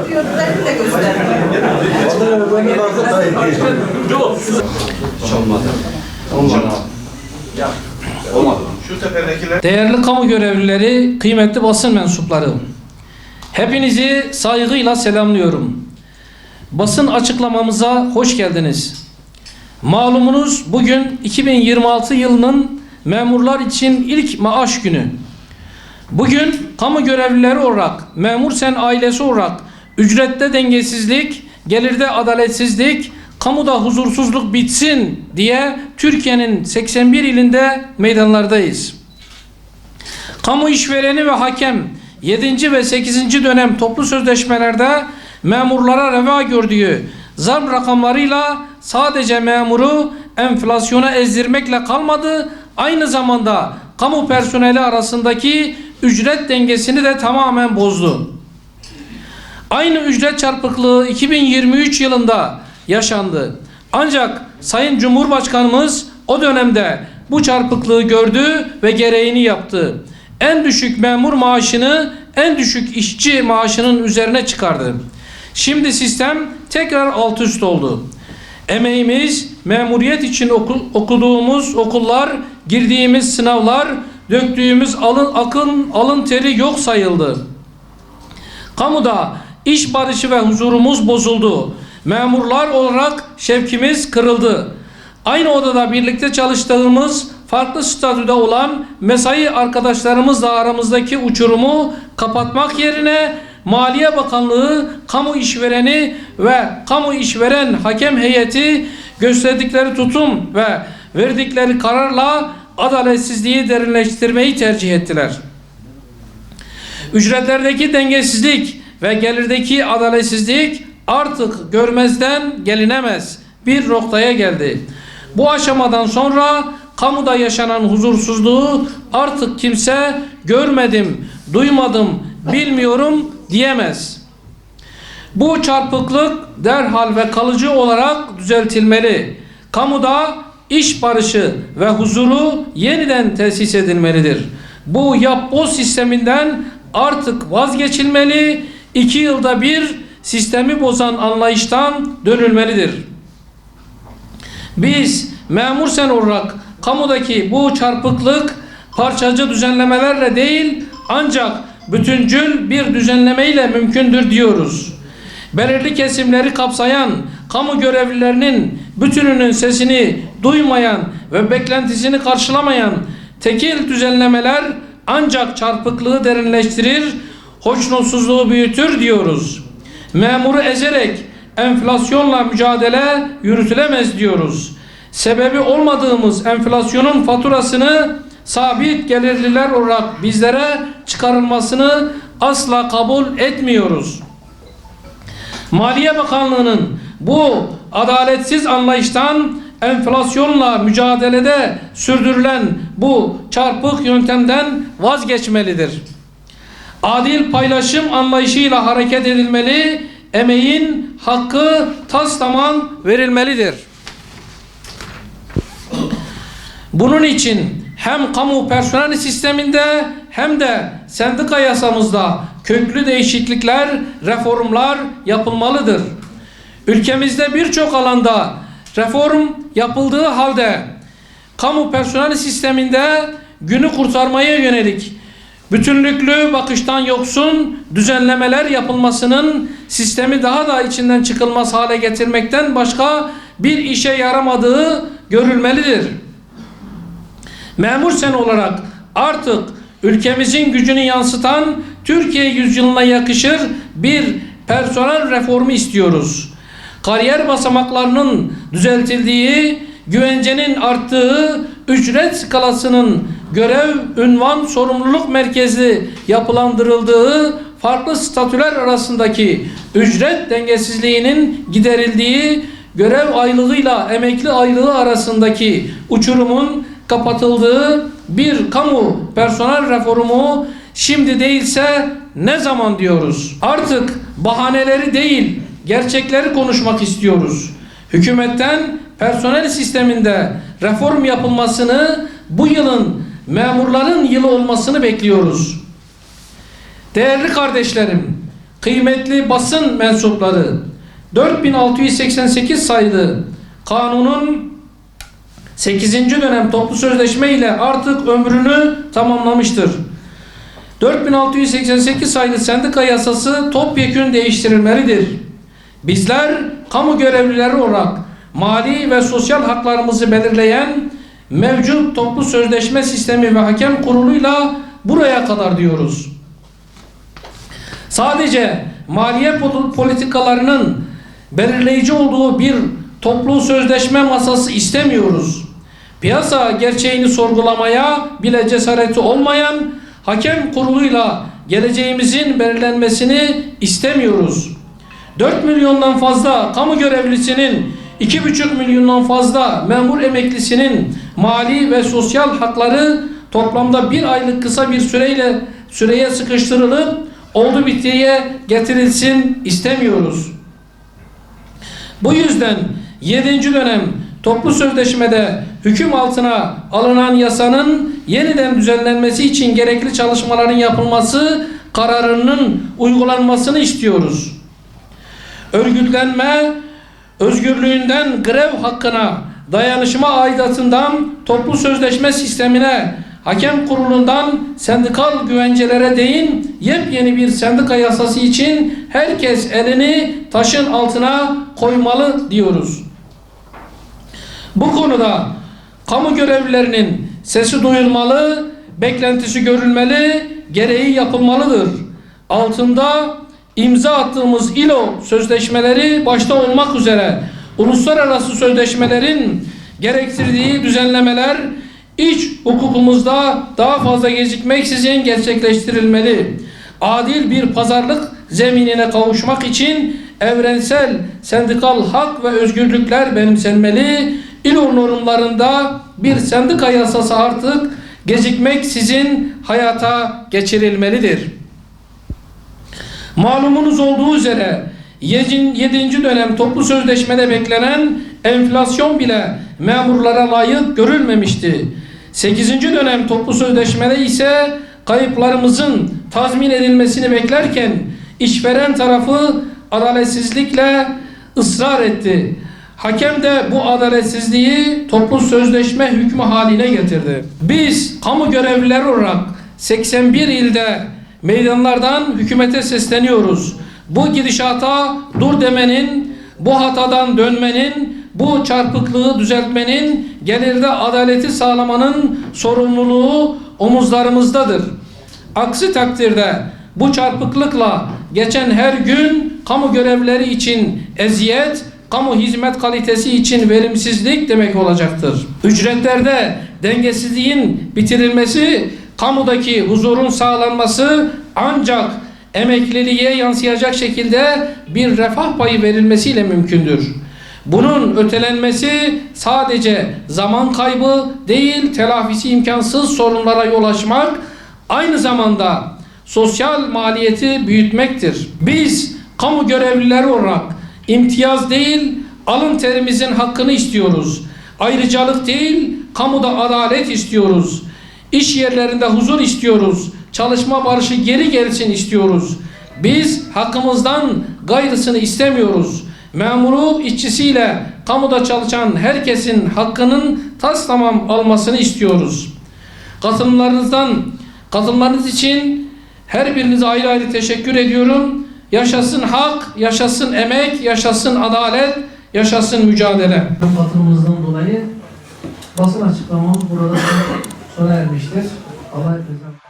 Diyor, de göstermiyor. Olmadı. Şu tepedekiler. Değerli kamu görevlileri, kıymetli basın mensupları, hepinizi saygıyla selamlıyorum. Basın açıklamamıza hoş geldiniz. Malumunuz bugün 2026 yılının memurlar için ilk maaş günü. Bugün kamu görevlileri olarak, memur sen ailesi olarak ücrette dengesizlik, gelirde adaletsizlik, kamuda huzursuzluk bitsin diye Türkiye'nin 81 ilinde meydanlardayız. Kamu işvereni ve hakem 7. ve 8. dönem toplu sözleşmelerde memurlara reva gördüğü zam rakamlarıyla sadece memuru enflasyona ezdirmekle kalmadı, aynı zamanda kamu personeli arasındaki ücret dengesini de tamamen bozdu. Aynı ücret çarpıklığı 2023 yılında yaşandı. Ancak Sayın Cumhurbaşkanımız o dönemde bu çarpıklığı gördü ve gereğini yaptı. En düşük memur maaşını en düşük işçi maaşının üzerine çıkardı. Şimdi sistem tekrar alt üst oldu. Emeğimiz, memuriyet için okuduğumuz okullar, girdiğimiz sınavlar, döktüğümüz alın teri yok sayıldı. Kamuda iş barışı ve huzurumuz bozuldu. Memurlar olarak şevkimiz kırıldı. Aynı odada birlikte çalıştığımız farklı statüde olan mesai arkadaşlarımızla aramızdaki uçurumu kapatmak yerine Maliye Bakanlığı, kamu işvereni ve kamu işveren hakem heyeti gösterdikleri tutum ve verdikleri kararla adaletsizliği derinleştirmeyi tercih ettiler. Ücretlerdeki dengesizlik ve gelirdeki adaletsizlik artık görmezden gelinemez bir noktaya geldi. Bu aşamadan sonra kamuda yaşanan huzursuzluğu artık kimse görmedim, duymadım, bilmiyorum diyemez. Bu çarpıklık derhal ve kalıcı olarak düzeltilmeli. Kamuda iş barışı ve huzuru yeniden tesis edilmelidir. Bu yap-boz sisteminden artık vazgeçilmeli, 2 yılda bir sistemi bozan anlayıştan dönülmelidir. Biz memur sen olarak kamudaki bu çarpıklık parçacı düzenlemelerle değil ancak bütüncül bir düzenlemeyle mümkündür diyoruz. Belirli kesimleri kapsayan kamu görevlilerinin bütününün sesini duymayan ve beklentisini karşılamayan tekil düzenlemeler ancak çarpıklığı derinleştirir, hoşnutsuzluğu büyütür diyoruz. Memuru ezerek enflasyonla mücadele yürütülemez diyoruz. Sebebi olmadığımız enflasyonun faturasını sabit gelirliler olarak bizlere çıkarılmasını asla kabul etmiyoruz. Maliye Bakanlığı'nın bu adaletsiz anlayıştan enflasyonla mücadelede sürdürülen bu çarpık yöntemden vazgeçmelidir. Adil paylaşım anlayışıyla hareket edilmeli, emeğin hakkı tastamam verilmelidir. Bunun için hem kamu personel sisteminde hem de sendika yasamızda köklü değişiklikler, reformlar yapılmalıdır. Ülkemizde birçok alanda reform yapıldığı halde kamu personel sisteminde günü kurtarmaya yönelik bütünlüklü bakıştan yoksun düzenlemeler yapılmasının sistemi daha da içinden çıkılmaz hale getirmekten başka bir işe yaramadığı görülmelidir. Memur sen olarak artık ülkemizin gücünü yansıtan Türkiye yüzyılına yakışır bir personel reformu istiyoruz. Kariyer basamaklarının düzeltildiği, güvencenin arttığı, ücret skalasının görev, ünvan, sorumluluk merkezli yapılandırıldığı, farklı statüler arasındaki ücret dengesizliğinin giderildiği, görev aylığıyla emekli aylığı arasındaki uçurumun kapatıldığı bir kamu personel reformu şimdi değilse ne zaman diyoruz? Artık bahaneleri değil, gerçekleri konuşmak istiyoruz. Hükümetten personel sisteminde reform yapılmasını, bu yılın memurların yılı olmasını bekliyoruz. Değerli kardeşlerim, kıymetli basın mensupları, 4688 sayılı kanunun 8. dönem toplu sözleşme ile artık ömrünü tamamlamıştır. 4688 sayılı sendika yasası topyekün değiştirilmelidir. Bizler kamu görevlileri olarak mali ve sosyal haklarımızı belirleyen mevcut toplu sözleşme sistemi ve hakem kuruluyla buraya kadar diyoruz. Sadece maliye politikalarının belirleyici olduğu bir toplu sözleşme masası istemiyoruz. Piyasa gerçeğini sorgulamaya bile cesareti olmayan hakem kuruluyla geleceğimizin belirlenmesini istemiyoruz. 4 milyondan fazla kamu görevlisinin, 2,5 milyondan fazla memur emeklisinin mali ve sosyal hakları toplamda bir aylık kısa bir süreye sıkıştırılıp oldu bittiye getirilsin istemiyoruz. Bu yüzden 7. dönem toplu sözleşmede hüküm altına alınan yasanın yeniden düzenlenmesi için gerekli çalışmaların yapılması kararının uygulanmasını istiyoruz. Örgütlenme özgürlüğünden grev hakkına, dayanışma aidatından toplu sözleşme sistemine, hakem kurulundan sendikal güvencelere değin yepyeni bir sendika yasası için herkes elini taşın altına koymalı diyoruz. Bu konuda kamu görevlilerinin sesi duyulmalı, beklentisi görülmeli, gereği yapılmalıdır. Altında imza attığımız ILO sözleşmeleri başta olmak üzere uluslararası sözleşmelerin gerektirdiği düzenlemeler iç hukukumuzda daha fazla gecikmeksizin gerçekleştirilmeli. Adil bir pazarlık zeminine kavuşmak için evrensel sendikal hak ve özgürlükler benimsenmeli. İLO normlarında bir sendika yasası artık gecikmeksizin hayata geçirilmelidir. Malumunuz olduğu üzere 7. dönem toplu sözleşmede beklenen enflasyon bile memurlara layık görülmemişti. 8. dönem toplu sözleşmede ise kayıplarımızın tazmin edilmesini beklerken işveren tarafı adaletsizlikle ısrar etti. Hakem de bu adaletsizliği toplu sözleşme hükmü haline getirdi. Biz kamu görevlileri olarak 81 ilde meydanlardan hükümete sesleniyoruz. Bu gidişata dur demenin, bu hatadan dönmenin, bu çarpıklığı düzeltmenin, gelirde adaleti sağlamanın sorumluluğu omuzlarımızdadır. Aksi takdirde bu çarpıklıkla geçen her gün kamu görevlileri için eziyet, kamu hizmet kalitesi için verimsizlik demek olacaktır. Ücretlerde dengesizliğin bitirilmesi, kamudaki huzurun sağlanması ancak emekliliğe yansıyacak şekilde bir refah payı verilmesiyle mümkündür. Bunun ötelenmesi sadece zaman kaybı değil, telafisi imkansız sorunlara yol açmak, aynı zamanda sosyal maliyeti büyütmektir. Biz kamu görevlileri olarak imtiyaz değil, alın terimizin hakkını istiyoruz. Ayrıcalık değil, kamuda adalet istiyoruz. İş yerlerinde huzur istiyoruz. Çalışma barışı geri gelsin istiyoruz. Biz hakkımızdan gayrısını istemiyoruz. Memuru, işçisiyle kamuda çalışan herkesin hakkının tamam almasını istiyoruz. Katılımlarınız için her birinize ayrı ayrı teşekkür ediyorum. Yaşasın hak, yaşasın emek, yaşasın adalet, yaşasın mücadele. Katılımınızdan dolayı basın açıklamamız burada sona ermiştir. Allah hepinizden